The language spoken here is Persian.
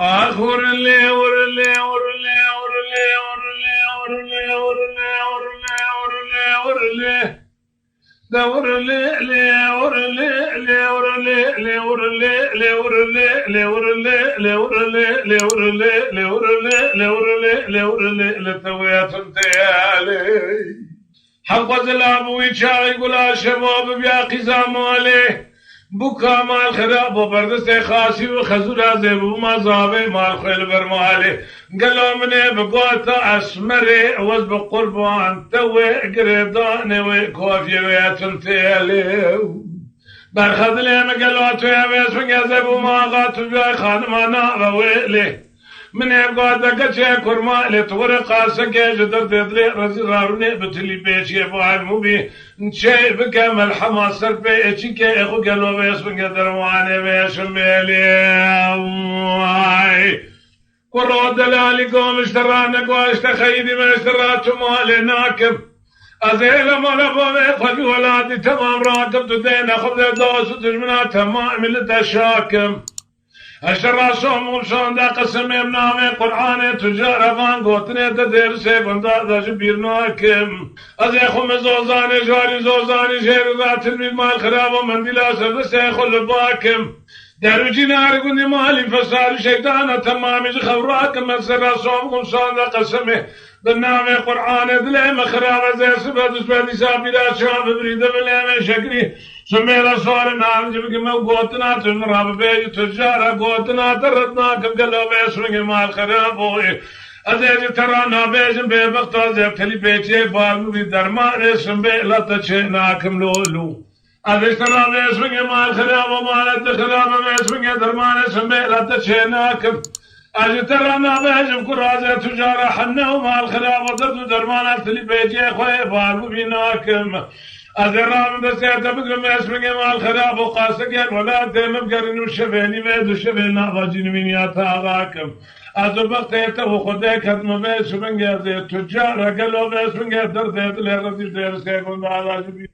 آخ ورلي ورلي ورلي ورلي ورلي ورلي ورلي ورلي ورلي لا ورلي لي ورلي لي ورلي لي ورلي لي ورلي لي ورلي لي ورلي لي ورلي لي ورلي لي ورلي لي ورلي لتويات انتيالي حق زلاب ويشاغ يقول شباب بيا قزام عليه بكا مال خراب وبردست خاصي وخزورا زبو ما زابي مال خيل برمالي قالوا مني بقوتا اسمري وز بقربان توي قريداني وكوفي وياتن تيالي برخد لي مقالوا توي بيس من زبو ما غاتو بيا خانمانا وويلي من يبقى دقة كرما لتورق سكة جدر تدري رزي راروني بتلي بيشي فاعل مبي نشي بكامل حماس سربي اتشيك اخو قلو بيس من قدر واني بيش ميلي قرو دلالي قوم اشترانا قو اشتخيدي ما اشتراتو مالي ناكب ازيل مالبا خلي ولادي تمام راتب تدين خذ دوس وتجمنا تمام لتشاكم اشتراسهم ومشان دا قسم بنامي قرآن تجار افان قوتني تدير سيفن دا جبير ناكم ازيخم زوزاني جاري زوزاني شير ذات المال خراب ومندلا سبس سيخو لباكم دارو جنار قندي مالي فسار شيطان تمامي خوراكم اشتراسهم ومشان دا قسم بنامي قرآن دليم خراب زي سبت سبت سابيلا شاب بريد بليم شكري سميلا صار نام جبك مو قوتنا تنراب بيجي تجارة قوتنا تردنا كم قلو بيسرق مال خراب وي أزيج ترانا بيجن بيبقت أزيب تلي بيجي فارمو بي درمان اسم بيلا تشينا كم لولو أزيج ترانا بيسرق مال خراب ومالت خراب بيسرق درمان اسم بيلا تشينا كم أزيج ترانا بيجن كرازي تجارة حنا ومال خراب وتردو درمان تلي بيجي خوي فارمو بيناكم أذرام دسيت بدرم اسمك مال خراب وقاسك ولا دم بقرن وشفيني ما دشفينا غاجين من ياتاراكم أذبقت يته خدك هدم بس من جاز تجار قالوا بس من جاز درت لرزي درس يكون على جبي